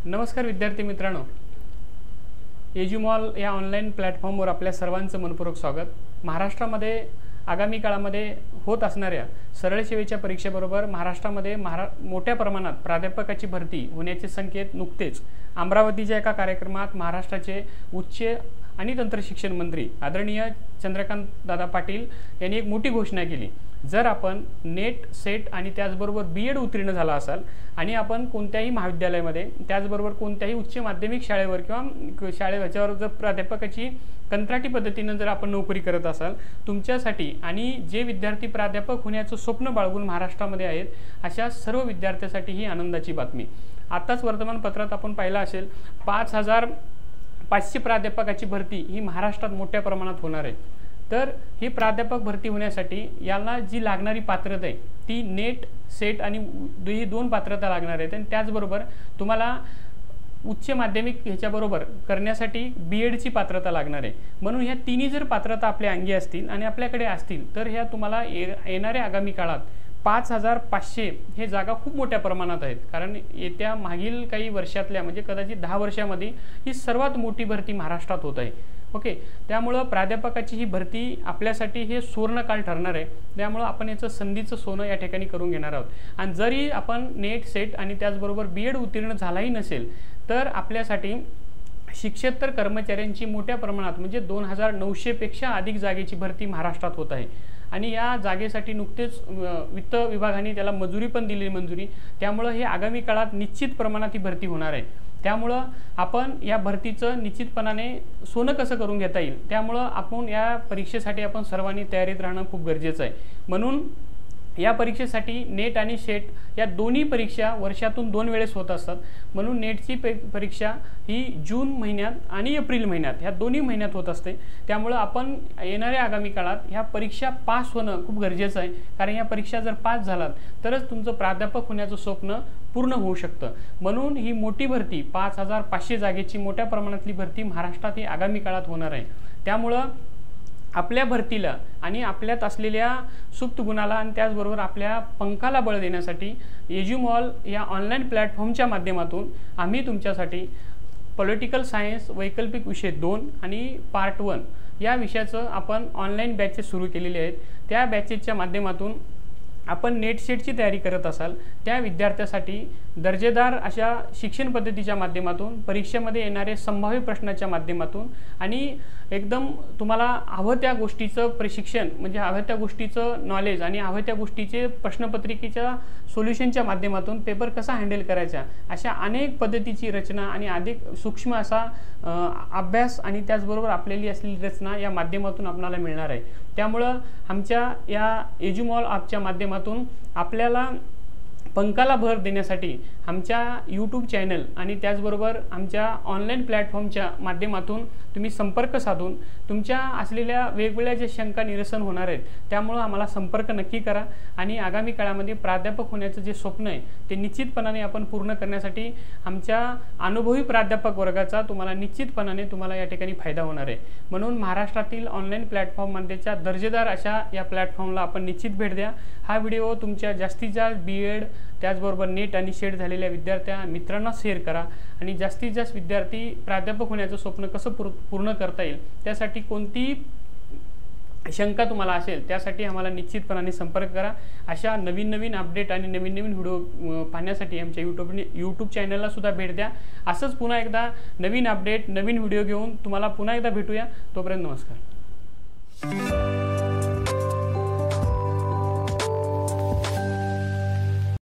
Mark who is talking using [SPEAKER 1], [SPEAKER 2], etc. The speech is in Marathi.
[SPEAKER 1] नमस्कार विद्यार्थी मित्रांनो, एज्युमॉल या ऑनलाईन प्लॅटफॉर्मवर आपल्या सर्वांचं मनपूर्वक स्वागत। महाराष्ट्रामध्ये आगामी काळामध्ये होत असणाऱ्या सरळ सेवेच्या परीक्षेबरोबर महाराष्ट्रामध्ये मोठ्या प्रमाणात प्राध्यापकाची भरती होण्याचे संकेत नुकतेच अमरावतीच्या एका कार्यक्रमात महाराष्ट्राचे उच्च आणि तंत्र शिक्षण मंत्री आदरणीय चंद्रकांत दादा पाटील यांनी एक मोठी घोषणा केली। जर आपण नेट सेट आणि त्याचबरोबर बीएड उत्तीर्ण झाला असाल आणि आपण कोणत्याही महाविद्यालयामध्ये त्याचबरोबर कोणत्याही उच्च माध्यमिक शाळेवर किंवा शाळेवर जर प्राध्यापकाची कंत्राटी पद्धतीने जर आपण नोकरी करत असाल, तुमच्यासाठी आणि जे विद्यार्थी प्राध्यापक होण्याचं स्वप्न बाळगून महाराष्ट्रामध्ये आहेत अशा सर्व विद्यार्थ्यांसाठी ही आनंदाची बातमी। आताच वर्तमानपत्रात आपण पाहिलं असेल 5,500 प्राध्यापकाची भरती ही महाराष्ट्रात मोठ्या प्रमाणात होणार आहे। तर ही प्राध्यापक भरती होण्यासाठी याला जी लागणारी पात्रता आहे ती नेट सेट आणि ही दोन पात्रता लागणार आहेत आणि त्याचबरोबर तुम्हाला उच्च माध्यमिक ह्याच्याबरोबर करण्यासाठी बीएडची पात्रता लागणार आहे। म्हणून ह्या तिन्ही जर पात्रता आपल्या अंगी असतील आणि आपल्याकडे असतील तर ह्या तुम्हाला येणाऱ्या आगामी काळात 5,500 हे जागा खूप मोठ्या प्रमाणात आहेत। कारण येत्या मागील काही वर्षातल्या म्हणजे कदाचित 10 वर्षांमध्ये ही सर्वात मोठी भरती महाराष्ट्रात होत आहे। ओके, त्यामुळे प्राध्यापकाची ही भरती आपल्यासाठी हे सुवर्णकाळ ठरणार आहे। त्यामुळे आपण याचं संधीचं सोनं या ठिकाणी करून घेणार आहोत। आणि जरी आपण नेट सेट आणि त्याचबरोबर बीएड उत्तीर्ण झालाही नसेल तर आपल्यासाठी शिक्षेतर कर्मचाऱ्यांची मोठ्या प्रमाणात म्हणजे 2,900 पेक्षा अधिक जागेची भरती महाराष्ट्रात होत आहे। आणि या जागेसाठी नुकतेच वित्त विभागाने त्याला मंजुरी पण दिली मंजुरी। त्यामुळे हे आगामी काळात निश्चित प्रमाणात ही भरती होणार आहे। त्यामुळे आपण या भरतीचं निश्चितपणाने सोनं कसं करून घेता येईल त्यामुळे आपण या परीक्षेसाठी आपण सर्वांनी तयारीत राहणं खूप गरजेचं आहे। म्हणून या परीक्षेसाठी नेट आणि सेट या दोन्ही परीक्षा वर्षातून 2 वेळेस होत असतात। म्हणून नेटची परीक्षा ही जून महिन्यात आणि एप्रिल महिन्यात ह्या दोन्ही महिन्यात होत असते। त्यामुळे आपण येणाऱ्या आगामी काळात ह्या परीक्षा पास होणं खूप गरजेचं आहे। कारण या परीक्षा जर पास झालात तरच तुमचं प्राध्यापक होण्याचं स्वप्न पूर्ण होऊ शकतं। म्हणून ही मोठी भरती 5,500 जागेची मोठ्या प्रमाणातली भरती महाराष्ट्रात ही आगामी काळात होणार आहे। त्यामुळे आपल्या भरतीला आणि आपल्यात असलेल्या सुप्त गुणाला आणि त्याचबरोबर आपल्या पंखाला बळ देण्यासाठी एज्युमॉल या ऑनलाईन प्लॅटफॉर्मच्या माध्यमातून आम्ही तुमच्यासाठी पॉलिटिकल सायन्स वैकल्पिक विषय 2 आणि पार्ट 1 या विषयाचं आपण ऑनलाईन बॅचेस सुरू केलेले आहेत। त्या बॅचेसच्या माध्यमातून आपण नेट सेटची तयारी करत असाल त्या विद्यार्थ्यांसाठी दर्जेदार अशा शिक्षण पद्धतीच्या माध्यमातून परीक्षेमध्ये येणारे संभाव्य प्रश्नाच्या माध्यमातून आणि एकदम तुम्हाला हवं त्या गोष्टीचं प्रशिक्षण म्हणजे हवं त्या गोष्टीचं नॉलेज आणि हवं त्या गोष्टीचे प्रश्नपत्रिकेच्या सोल्युशनच्या माध्यमातून पेपर कसा हँडल करायचा अशा अनेक पद्धतीची रचना आणि अधिक सूक्ष्म असा अभ्यास आणि त्याचबरोबर आपलेली असलेली रचना या माध्यमातून आपल्याला मिळणार आहे। त्यामुळे आमच्या या एज्युमॉल ॲपच्या माध्यमातून आपल्याला पंखाला भर देण्यासाठी आमच्या यूट्यूब चॅनल आणि त्याचबरोबर आमच्या ऑनलाईन प्लॅटफॉर्मच्या माध्यमातून तुम्ही संपर्क साधून तुमच्या असलेल्या वेगवेगळ्या जे शंका निरसन होणार आहेत त्यामुळे आम्हाला संपर्क नक्की करा। आणि आगामी काळामध्ये प्राध्यापक होण्याचं जे स्वप्न आहे ते निश्चितपणाने आपण पूर्ण करण्यासाठी आमच्या अनुभवी प्राध्यापक वर्गाचा तुम्हाला निश्चितपणाने तुम्हाला या ठिकाणी फायदा होणार आहे। म्हणून महाराष्ट्रातील ऑनलाईन प्लॅटफॉर्ममध्येच्या दर्जेदार अशा या प्लॅटफॉर्मला आपण निश्चित भेट द्या। हा व्हिडिओ तुमच्या जास्तीत जास्त बीएड त्याचबरोबर नेट आणि सेट झालेल्या विद्यार्थ्या मित्रांना शेअर करा आणि जास्तीत जास्त विद्यार्थी प्राध्यापक होण्याचं स्वप्न कसं पूर्ण करता येईल त्यासाठी कोणती शंका तुम्हाला असेल त्यासाठी आम्हाला निश्चितपणाने संपर्क करा। अशा नवीन अपडेट आणि नवीन व्हिडिओ पाहण्यासाठी आमच्या यूट्यूब चॅनलला सुद्धा भेट द्या। असंच पुन्हा एकदा नवीन अपडेट नवीन व्हिडिओ घेऊन तुम्हाला पुन्हा एकदा भेटूया। तोपर्यंत नमस्कार।